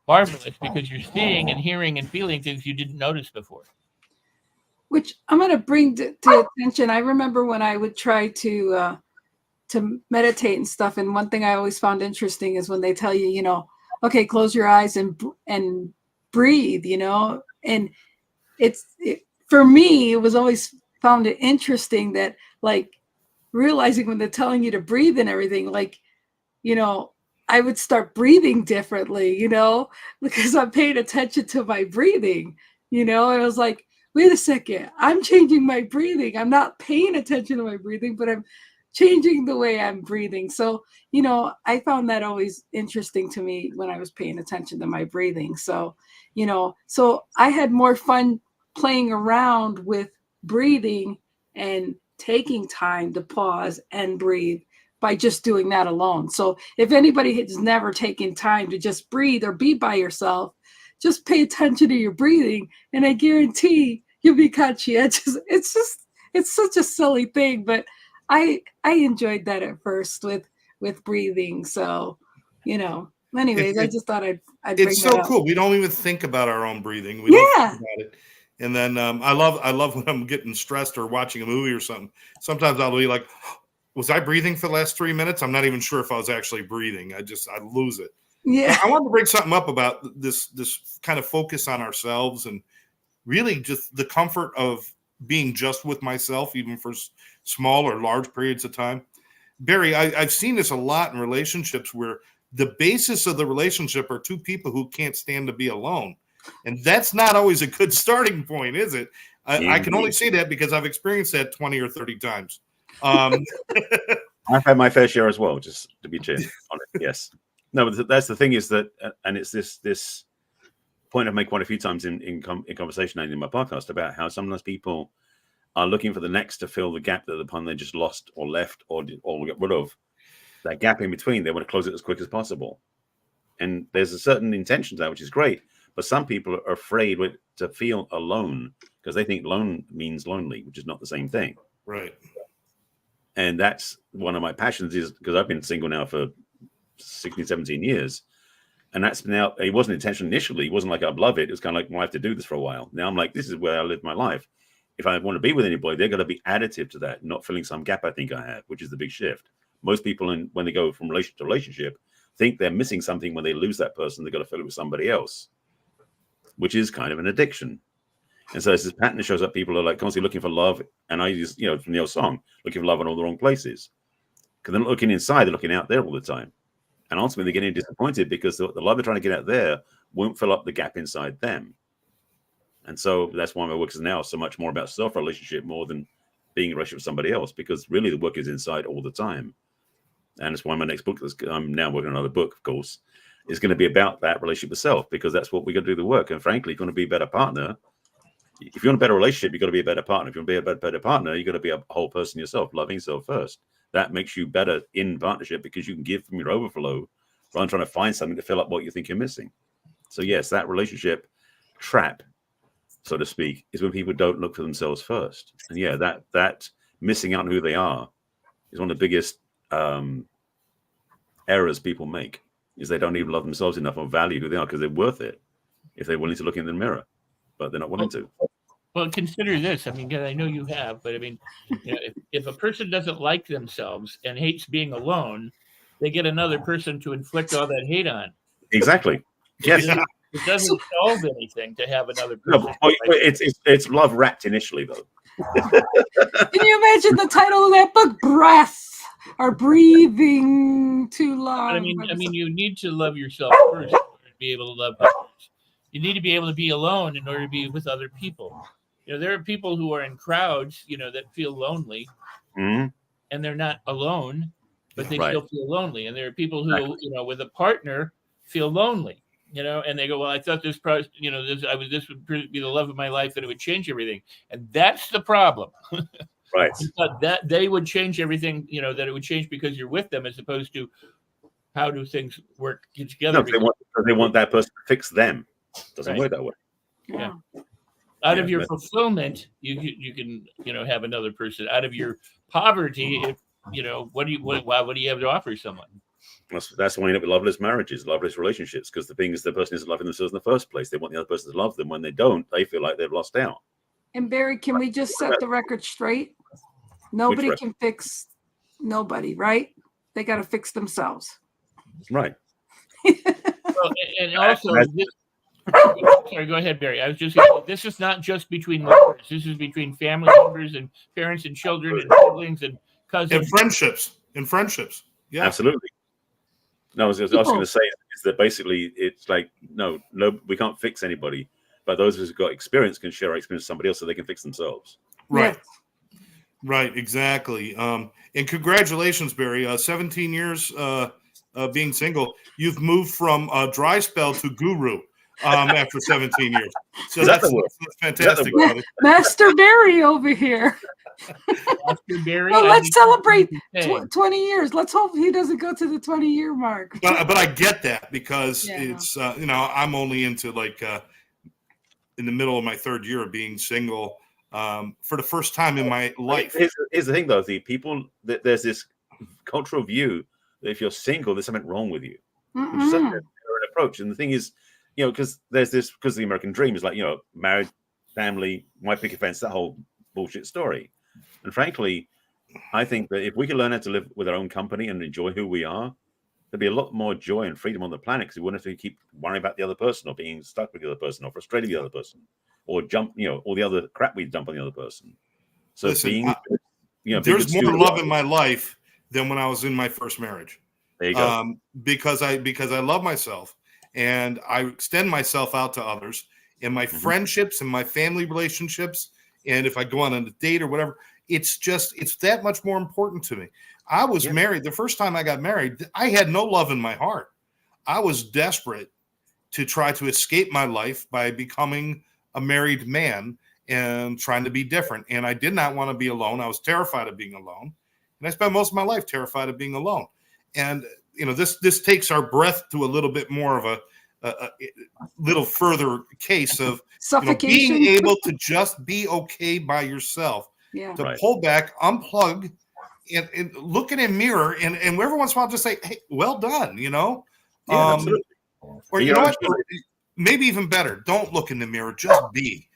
marvelous because you're seeing and hearing and feeling things you didn't notice before. Which I'm going to bring to attention. I remember when I would try to meditate and stuff, and one thing I always found interesting is when they tell you, you know, okay, close your eyes and breathe, you know, and for me, it was always found it interesting that, like, realizing when they're telling you to breathe and everything, like, you know, I would start breathing differently, you know, because I'm paying attention to my breathing, you know, and I was like, wait a second, I'm changing my breathing. I'm not paying attention to my breathing, but I'm changing the way I'm breathing. So, you know, I found that always interesting to me when I was paying attention to my breathing. So, you know, so I had more fun playing around with breathing and taking time to pause and breathe by just doing that alone. So if anybody has never taken time to just breathe or be by yourself, just pay attention to your breathing, and I guarantee you'll be conscientious. It's such a silly thing, but I enjoyed that at first with breathing. So, you know, anyways, I just thought I'd bring It's that so up. cool. We don't even think about our own breathing. We don't Yeah. think about it. And then I love when I'm getting stressed or watching a movie or something. Sometimes I'll be like, was I breathing for the last 3 minutes? I'm not even sure if I was actually breathing. I lose it. Yeah. But I wanted to bring something up about this kind of focus on ourselves and really just the comfort of being just with myself, even for small or large periods of time. Barry, I've seen this a lot in relationships where the basis of the relationship are two people who can't stand to be alone. And that's not always a good starting point, is it? I can only say that because I've experienced that 20 or 30 times. I've had my fair share as well, just to be clear on it. Yes. No, but that's the thing is that, and it's this point I've made quite a few times in conversation and in my podcast about how sometimes people are looking for the next to fill the gap that the pun they just lost or left or get rid of. That gap in between, they want to close it as quick as possible. And there's a certain intention to that, which is great. But some people are afraid to feel alone because they think lone means lonely, which is not the same thing. Right. And that's one of my passions, is because I've been single now for 16, 17 years. And that's now, it wasn't intentional initially. It wasn't like I'd love it. It was kind of like, well, I have to do this for a while. Now I'm like, this is where I live my life. If I want to be with anybody, they're going to be additive to that, not filling some gap I think I have, which is the big shift. Most people, when they go from relationship to relationship, think they're missing something. When they lose that person, they've got to fill it with somebody else, which is kind of an addiction. And so it's this pattern that shows up. People are like constantly looking for love. And I use, from the old song, looking for love in all the wrong places. Because they're not looking inside, they're looking out there all the time. And ultimately, they're getting disappointed because the love they're trying to get out there won't fill up the gap inside them. And so that's why my work is now so much more about self-relationship more than being in a relationship with somebody else, because really the work is inside all the time. And it's why my next book, I'm now working on another book, of course, is going to be about that relationship with self, because that's what we're going to do the work. And frankly, if you want to be a better partner, if you want a better relationship, you've got to be a better partner. If you want to be a better partner, you've got to be a whole person yourself, loving yourself first. That makes you better in partnership because you can give from your overflow rather than trying to find something to fill up what you think you're missing. So yes, that relationship trap, so to speak, is when people don't look for themselves first. And yeah, that missing out on who they are is one of the biggest errors people make, is they don't even love themselves enough or value who they are, because they're worth it if they're willing to look in the mirror, but they're not willing to. Well, consider this. I mean, I know you have, but I mean, if a person doesn't like themselves and hates being alone, they get another person to inflict all that hate on. Exactly. Yes. It doesn't solve anything to have another person. No, it's love wrapped initially, though. Can you imagine the title of that book? Breath or breathing too long. But I mean, you need to love yourself first in order to be able to love others. You need to be able to be alone in order to be with other people. There are people who are in crowds, that feel lonely, and they're not alone, but they still feel lonely. And there are people who, with a partner, feel lonely, and they go, well, I thought this would be the love of my life, and it would change everything. And that's the problem. Right. But that they would change everything, that it would change because you're with them, as opposed to how do things work No, together? they want that person to fix them. Doesn't Right. work that way. Yeah. Out Yeah, of your but- fulfillment, you can have another person. Out of your poverty, if, what do you have to offer someone? That's why you end up with loveless marriages, loveless relationships, because the thing is, the person isn't loving themselves in the first place. They want the other person to love them. When they don't, they feel like they've lost out. And Barry, can we just set the record straight? Nobody can fix nobody, right? They got to fix themselves. Right. Well, and also, sorry, go ahead, Barry. I was just this is not just between lovers. This is between family members and parents and children and siblings and cousins. And friendships. Yeah. Absolutely. No, I was going to say is that basically it's like, no, we can't fix anybody. But those who've got experience can share our experience with somebody else so they can fix themselves. Right. Yes. Right. Exactly. And congratulations, Barry. 17 years being single. You've moved from dry spell to guru after 17 years. So that's fantastic. Master Barry over here. Master Barry. Well, let's celebrate 20 years. Let's hope he doesn't go to the 20-year mark. But I get that because it's, I'm only into like in the middle of my third year of being single for the first time in my life. Here's the thing, though. There's this cultural view that if you're single, there's something wrong with you. Which is such an approach. And the thing is, because the American dream is like, married, family, white picket fence, that whole bullshit story. And frankly, I think that if we can learn how to live with our own company and enjoy who we are, there'd be a lot more joy and freedom on the planet because we wouldn't have to keep worrying about the other person or being stuck with the other person or frustrated with the other person or all the other crap we dump on the other person. So listen, there's more love in my life than when I was in my first marriage. There you go. Because I love myself and I extend myself out to others in my friendships and my family relationships. And if I go on a date or whatever, it's that much more important to me. I was married. The first time I got married, I had no love in my heart. I was desperate to try to escape my life by becoming a married man and trying to be different. And I did not want to be alone. I was terrified of being alone. And I spent most of my life terrified of being alone. And, this takes our breath to a little bit more of a little further case of suffocation. Being able to just be okay by yourself, to pull back, unplug, and look in a mirror, and every once in a while just say, "Hey, well done," absolutely. Or you know what? Or maybe even better, don't look in the mirror. Just be.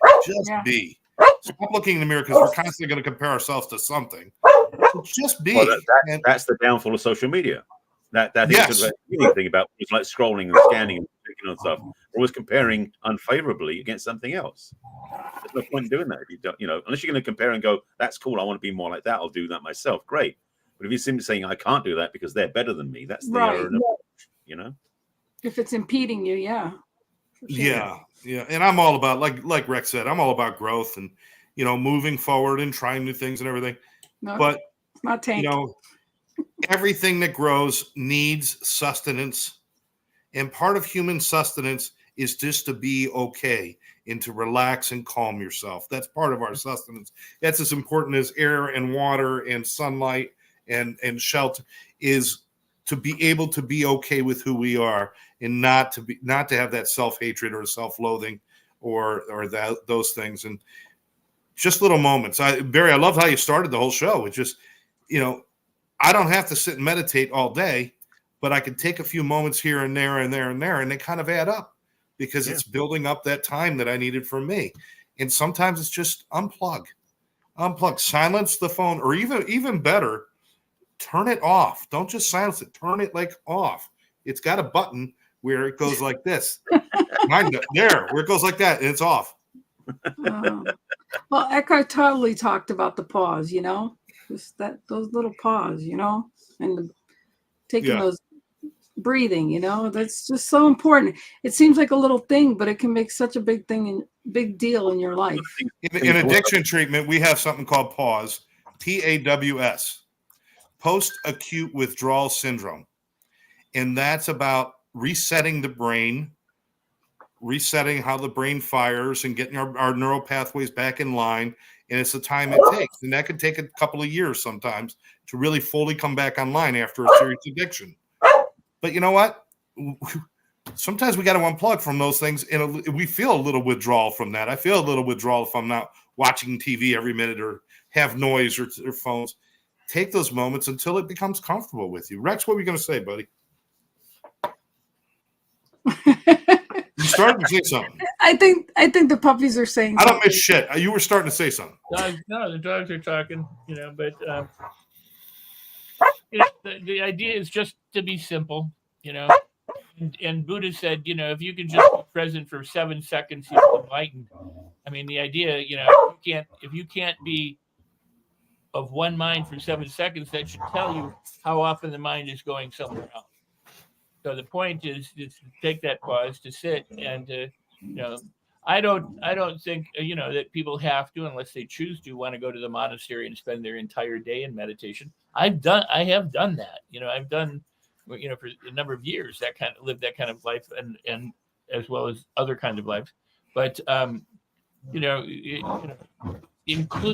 Be. Stop looking in the mirror because we're constantly going to compare ourselves to something. So just be. Well, that's the downfall of social media. That thing about it's like scrolling and scanning and clicking on stuff. We're always comparing unfavorably against something else. There's no point in doing that if you don't, unless you're going to compare and go, "That's cool. I want to be more like that. I'll do that myself." Great. But if you're simply saying, "I can't do that because they're better than me," that's the error. If it's impeding you, yeah. And I'm all about like Rex said, I'm all about growth and moving forward and trying new things and everything. No, but not tank. Everything that grows needs sustenance, and part of human sustenance is just to be okay and to relax and calm yourself. That's part of our sustenance. That's as important as air and water and sunlight and shelter, is to be able to be okay with who we are and not to have that self-hatred or self-loathing or those things. And just little moments. Barry, I love how you started the whole show. It's just, I don't have to sit and meditate all day, but I can take a few moments here and there and there and there, and they kind of add up because it's building up that time that I needed for me. And sometimes it's just unplug, silence the phone, or even better, turn it off. Don't just silence it. Turn it off. It's got a button where it goes like this. Where it goes like that, and it's off. Well, Eckhart Tolle talked about the pause, just those little pause, and taking those breathing, that's just so important. It seems like a little thing, but it can make such a big deal in your life. In addiction treatment, we have something called PAWS, PAWS, post-acute withdrawal syndrome. And that's about resetting the brain, resetting how the brain fires and getting our neural pathways back in line. And it's the time it takes. And that could take a couple of years sometimes to really fully come back online after a serious addiction. But you know what? Sometimes we got to unplug from those things, and we feel a little withdrawal from that. I feel a little withdrawal if I'm not watching TV every minute or have noise or phones. Take those moments until it becomes comfortable with you. Rex, what were you going to say, buddy? You started to say something. I think the puppies are saying I don't something. miss shit. You were starting to say something. No, the dogs are talking, but the idea is just to be simple, and Buddha said, if you can just be present for 7 seconds, you're enlightened. I mean, the idea, if you can't be of one mind for 7 seconds, that should tell you how often the mind is going somewhere else. So the point is to take that pause, to sit, and to, I don't think that people have to, unless they choose to, want to go to the monastery and spend their entire day in meditation. I have done that. I've done, for a number of years, lived that kind of life, and as well as other kinds of lives. But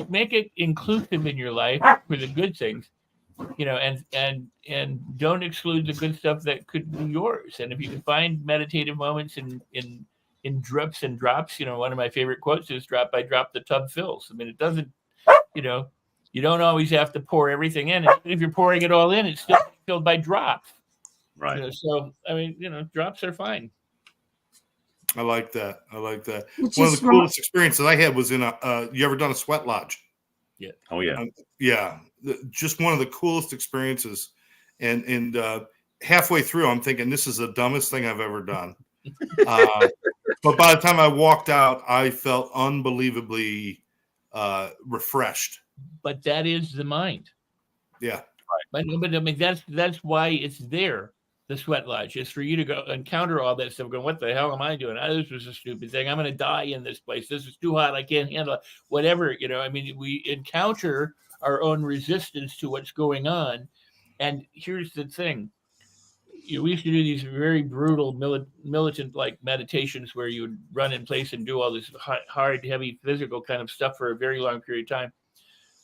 make it inclusive in your life for the good things, and don't exclude the good stuff that could be yours. And if you can find meditative moments in drips and drops, one of my favorite quotes is "Drop by drop, the tub fills." I mean, it doesn't, you don't always have to pour everything in. And if you're pouring it all in, it's still filled by drops. Right. So I mean, drops are fine. I like that. Which One of is the coolest experiences I had was in you ever done a sweat lodge? Yeah. Oh yeah. Yeah. Just one of the coolest experiences. And halfway through, I'm thinking this is the dumbest thing I've ever done. But by the time I walked out, I felt unbelievably refreshed. But that is the mind. Yeah. But I mean, that's why it's there. The sweat lodge is for you to go encounter all that stuff. Going, what the hell am I doing? Oh, this was a stupid thing. I'm going to die in this place. This is too hot. I can't handle it. Whatever, I mean, we encounter our own resistance to what's going on. And here's the thing. We used to do these very brutal militant like meditations where you would run in place and do all this hard, heavy physical kind of stuff for a very long period of time.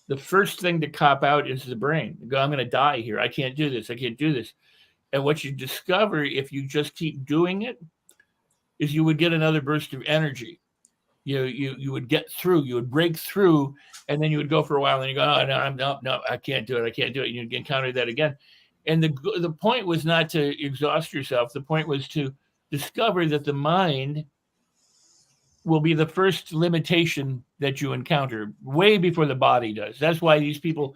The first thing to cop out is the brain. You go, I'm going to die here. I can't do this. I can't do this. And what you discover if you just keep doing it is you would get another burst of energy. You would get through, you would break through, and then you would go for a while and you go, oh, no, I can't do it. I can't do it. And you'd encounter that again. And the point was not to exhaust yourself. The point was to discover that the mind will be the first limitation that you encounter way before the body does. That's why these people,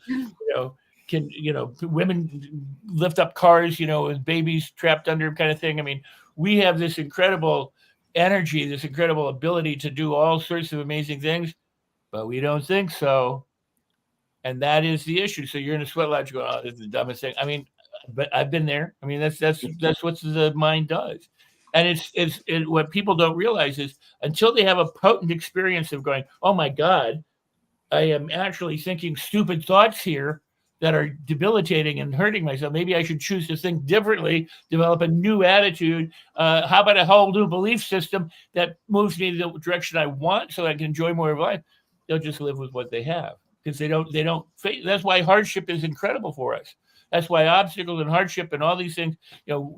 women lift up cars, with babies trapped under them kind of thing. I mean, we have this incredible energy, this incredible ability to do all sorts of amazing things, but we don't think so. And that is the issue. So you're in a sweat lodge going, oh, this is the dumbest thing. I mean, but I've been there. I mean, that's what the mind does. And it's what people don't realize is until they have a potent experience of going, oh my God, I am actually thinking stupid thoughts here that are debilitating and hurting myself. Maybe I should choose to think differently, develop a new attitude. How about a whole new belief system that moves me the direction I want so I can enjoy more of life? They'll just live with what they have because they don't face. That's why hardship is incredible for us. That's why obstacles and hardship and all these things,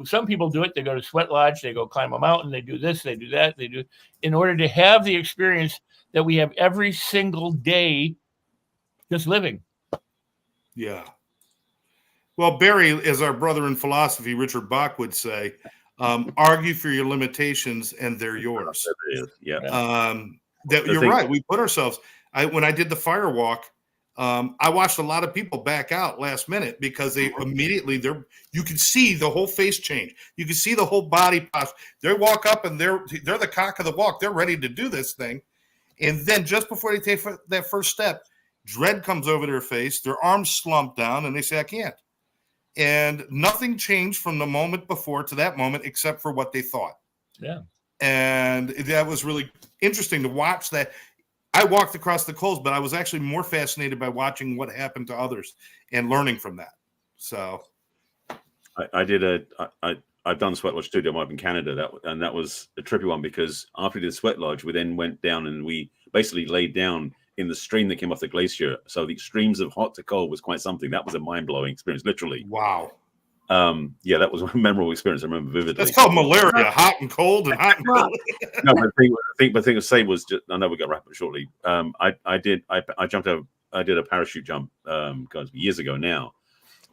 some people do it. They go to sweat lodge, they go climb a mountain, they do this, they do that, they do in order to have the experience that we have every single day just living. Yeah. Well, Barry, as our brother in philosophy, Richard Bach would say, argue for your limitations and they're yours. Yeah. You're right. We put ourselves, when I did the fire walk, I watched a lot of people back out last minute because they immediately you can see the whole face change. You can see the whole body posture. They walk up and they're the cock of the walk. They're ready to do this thing. And then just before they take that first step, dread comes over their face. Their arms slump down and they say, I can't. And nothing changed from the moment before to that moment except for what they thought. Yeah. And that was really interesting to watch that. I walked across the coals, but I was actually more fascinated by watching what happened to others and learning from that. So I've done Sweat Lodge too. I'm in Canada, and that was a trippy one because after we did Sweat Lodge, we then went down and we basically laid down in the stream that came off the glacier. So the extremes of hot to cold was quite something. That was a mind-blowing experience, literally. Wow. Yeah, that was a memorable experience. I remember vividly. That's called malaria, hot and cold and hot and Wow. cold. No, but the thing to say was, just, I know we're going to wrap it shortly. I jumped out. I did a parachute jump years ago now.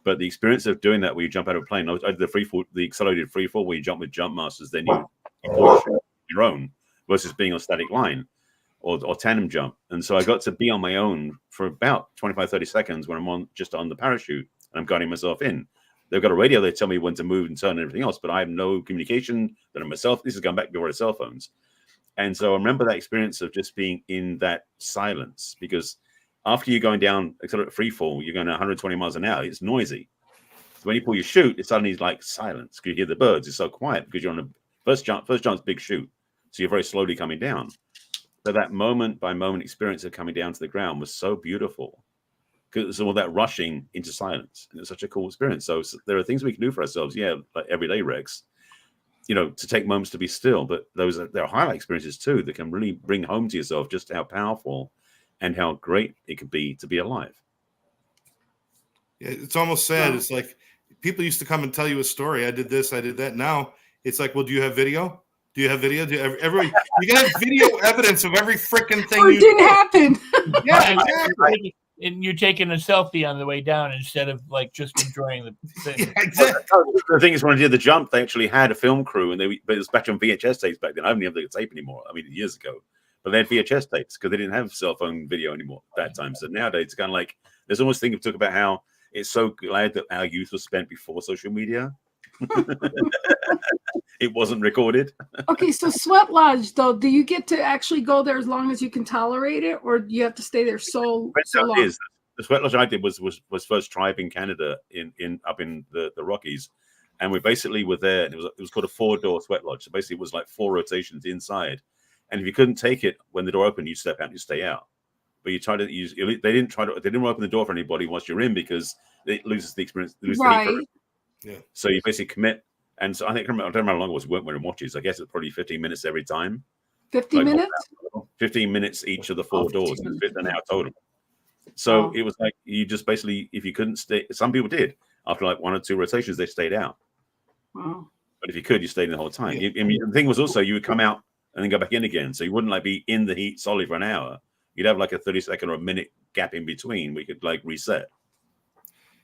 But the experience of doing that, where you jump out of a plane, I did the accelerated free fall, where you jump with jump masters, then you push your own, versus being on static line or tandem jump. And so I got to be on my own for about 25, 30 seconds when I'm just on the parachute and I'm guiding myself in. They've got a radio. They tell me when to move and turn and everything else, but I have no communication that I'm myself. This is going back before the cell phones. And so I remember that experience of just being in that silence, because after you're going down accelerated free fall, you're going 120 miles an hour. It's noisy. So when you pull your chute, it's suddenly like silence because you hear the birds. It's so quiet because you're on a first jump's big chute. So you're very slowly coming down. So that moment by moment experience of coming down to the ground was so beautiful, because it was all that rushing into silence. And it was such a cool experience. So there are things we can do for ourselves. Yeah. Like everyday Rex, to take moments to be still, but there are highlight experiences too that can really bring home to yourself just how powerful and how great it could be to be alive. Yeah, it's almost sad. It's like people used to come and tell you a story. I did this, I did that. Now it's like, well, do you have video? Do you have video? You got to have video evidence of every freaking thing. Or it didn't happen. Yeah, exactly. And you're taking a selfie on the way down instead of like just enjoying the thing. Yeah, exactly. The thing is, when I did the jump, they actually had a film crew, but it was back on VHS tapes back then. I don't even have the tape anymore. I mean, years ago. But they had VHS tapes because they didn't have cell phone video anymore at that time. So nowadays, it's kind of like there's almost thing of talk about how it's so glad that our youth was spent before social media. It wasn't recorded. Okay, so Sweat Lodge, though, do you get to actually go there as long as you can tolerate it, or do you have to stay there so long? The Sweat Lodge I did was First Tribe in Canada, up in the Rockies, and we basically were there. And it was called a 4-door Sweat Lodge. So basically, it was like 4 rotations inside. And if you couldn't take it when the door opened, you step out and you stay out. But you try to use. They didn't open the door for anybody once you're in, because it loses the experience. Right. Yeah. So you basically commit. And so I don't remember how long it was. Weren't wearing watches. I guess it's probably 15 minutes every time. 50 minutes. 15 minutes each of the 4 doors, and 15 an hour total. So it was like you just basically, if you couldn't stay, some people did after like 1 or 2 rotations, they stayed out. Wow. But if you could, you stayed in the whole time. Yeah. The thing was also you would come out and then go back in again. So you wouldn't like be in the heat solid for an hour. You'd have like a 30-second or a minute gap in between where you could like reset.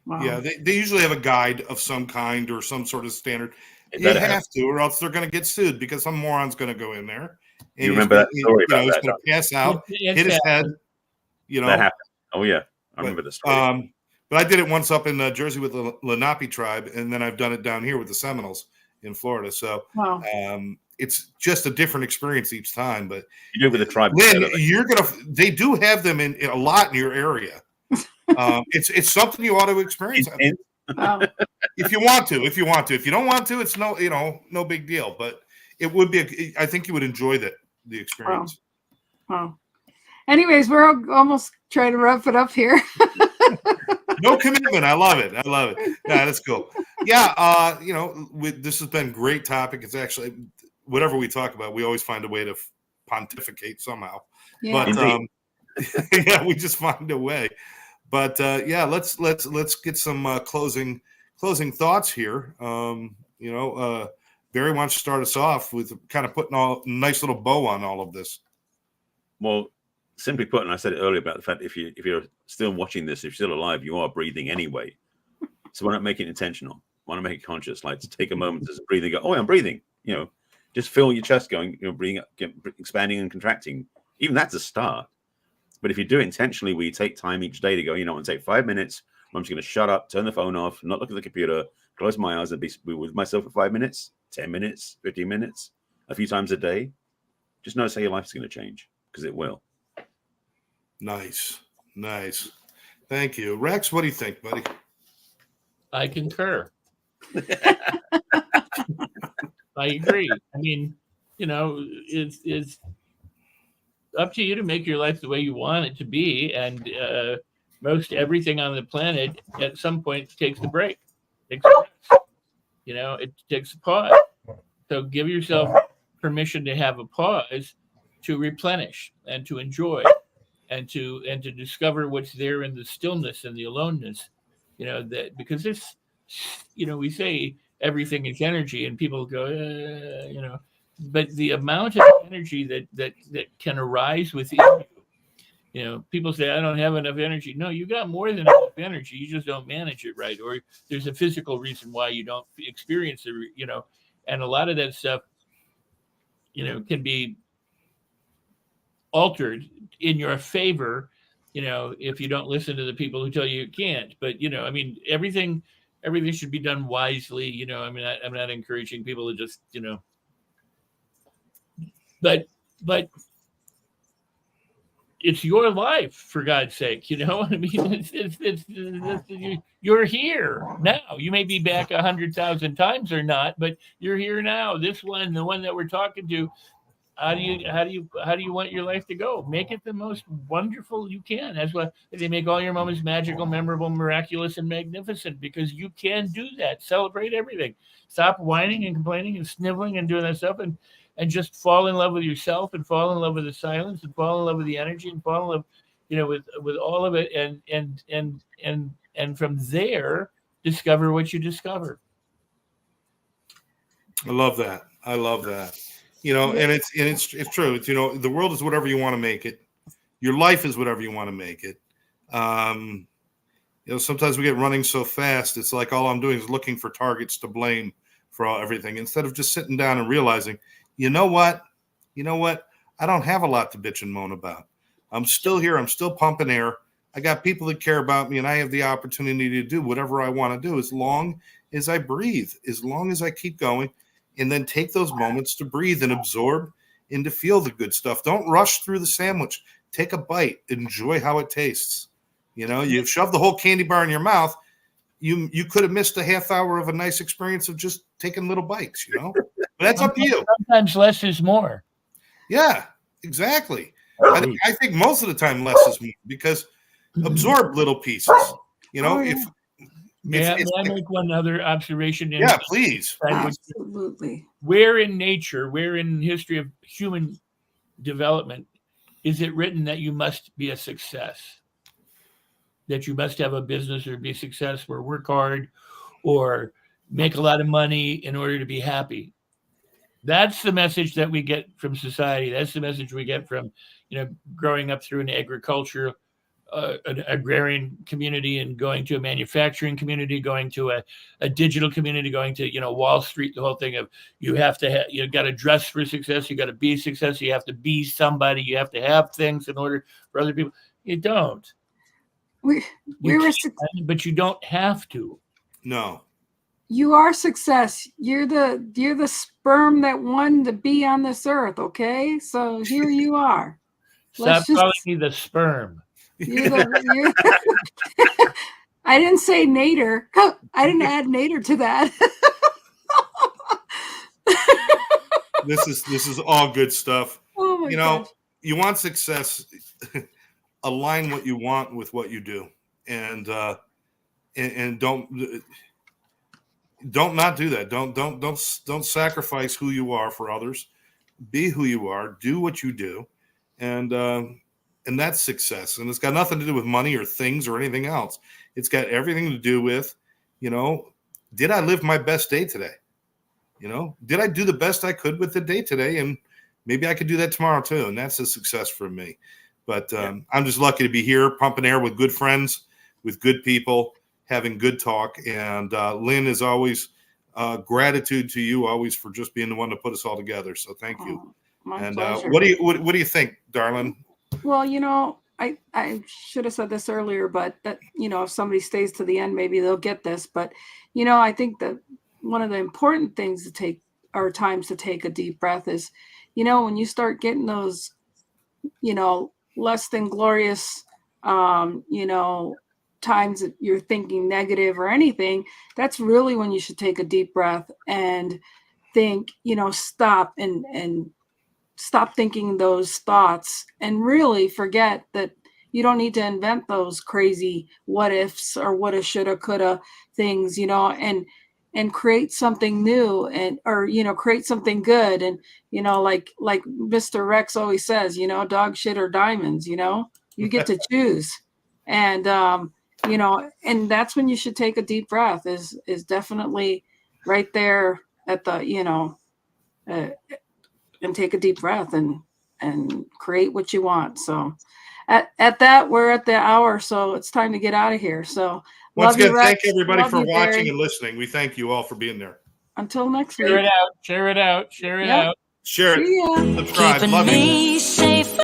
Wow. Yeah, they usually have a guide of some kind or some sort of standard. You better have to, or else they're going to get sued, because some moron's going to go in there. And You remember that story about he's that? going to pass out, It's hit his head. That happened. Oh yeah, I remember this story. But I did it once up in Jersey with the Lenape tribe, and then I've done it down here with the Seminoles in Florida. So Wow. it's just a different experience each time. But You do it with the tribe. Lynn, they do have them in a lot in your area. It's something you ought to experience. Wow. If you want to. If you don't want to, it's no big deal. But it would be. I think you would enjoy the experience. Wow. Anyways, we're almost trying to wrap it up here. No commitment. I love it. Yeah, that's cool. Yeah. This has been a great topic. It's actually whatever we talk about, we always find a way to pontificate somehow. Yeah. But yeah, we just find a way. But yeah, let's get some closing thoughts here. Barry wants to start us off with kind of putting a nice little bow on all of this. Well, simply put, and I said it earlier about the fact if you're still watching this, if you're still alive, you are breathing anyway. So why not make it intentional? Why not make it conscious? Like to take a moment to breathe and go, oh, I'm breathing. Just feel your chest going, breathing, expanding and contracting. Even that's a start. But if you do it intentionally, where you take time each day to go, I'm going to take 5 minutes. I'm just going to shut up, turn the phone off, not look at the computer, close my eyes and be with myself for 5 minutes, 10 minutes, 15 minutes, a few times a day. Just notice how your life's going to change, because it will. Nice. Thank you. Rex, what do you think, buddy? I concur. I agree. I mean, it's up to you to make your life the way you want it to be. And most everything on the planet at some point takes a break. It takes a pause. So give yourself permission to have a pause, to replenish and to enjoy and to discover what's there in the stillness and the aloneness, that because we say everything is energy, and people go, but the amount of energy that can arise within you. People say, I don't have enough energy. No, you got more than enough energy. You just don't manage it right. Or there's a physical reason why you don't experience it, and a lot of that stuff, can be altered in your favor, if you don't listen to the people who tell you can't. But, everything should be done wisely. I'm not encouraging people to just, but it's your life, for God's sake. You're here now. You may be back 100,000 times or not, but you're here now. This one, the one that we're talking to, how do you want your life to go? Make it the most wonderful you can. That's why they make all your moments magical, memorable, miraculous, and magnificent, because you can do that. Celebrate everything. Stop whining and complaining and sniveling and doing that stuff, and just fall in love with yourself, and fall in love with the silence, and fall in love with the energy, and fall in love, with all of it, and from there discover what you discover. I love that. And it's true. It's, the world is whatever you want to make it. Your life is whatever you want to make it. Sometimes we get running so fast. It's like all I'm doing is looking for targets to blame for everything, instead of just sitting down and realizing, you know what? I don't have a lot to bitch and moan about. I'm still here. I'm still pumping air. I got people that care about me, and I have the opportunity to do whatever I want to do as long as I breathe, as long as I keep going, and then take those moments to breathe and absorb and to feel the good stuff. Don't rush through the sandwich. Take a bite. Enjoy how it tastes. You've shoved the whole candy bar in your mouth. You could have missed a half hour of a nice experience of just taking little bites, But that's up to you. Sometimes less is more. Yeah, exactly. I think most of the time less is more, because absorb little pieces. May I make one other observation? Yeah, please. Absolutely. Where in nature, where in history of human development is it written that you must be a success? That you must have a business or be successful or work hard or make a lot of money in order to be happy? That's the message that we get from society. That's the message we get from, growing up through an agricultural, an agrarian community, and going to a manufacturing community, going to a digital community, going to, Wall Street, the whole thing of you have to have, you got to dress for success. You got to be success. You have to be somebody. You have to have things in order for other people. You don't. But you don't have to. No. You are success. You're the sperm that won to be on this earth. Okay, so here you are. Stop calling me the sperm. I didn't say nader. I didn't add nader to that. This is all good stuff. Oh my gosh. You want success. Align what you want with what you do, and don't not do that. Don't sacrifice who you are for others. Be who you are. Do what you do, and that's success. And it's got nothing to do with money or things or anything else. It's got everything to do with, did I live my best day today? Did I do the best I could with the day today? And maybe I could do that tomorrow too. And that's a success for me. But I'm just lucky to be here, pumping air with good friends, with good people, having good talk. And Lynn, is always gratitude to you, always, for just being the one to put us all together. So thank you. My and pleasure. What do you think, darling? Well, I should have said this earlier, but that, if somebody stays to the end, maybe they'll get this. But, I think that one of the important things to take, or times to take a deep breath, is, when you start getting those, less than glorious, times that you're thinking negative or anything, that's really when you should take a deep breath and think, stop and stop thinking those thoughts, and really forget that you don't need to invent those crazy what ifs or woulda, shoulda, coulda things, and create something new, or create something good. And like Mr. Rex always says, dog shit or diamonds, you get to choose. And you know, and that's when you should take a deep breath is definitely right there at the, you know, and take a deep breath and create what you want. So at that, we're at the hour, so it's time to get out of here. So Once love you, again, thank Rex. everybody Love for you, watching Barry. and listening. We thank you all for being there. Until next Share week. it out. Share it out. Share it Yep. out. Share See ya. it. Subscribe. Keeping Love you. me safe.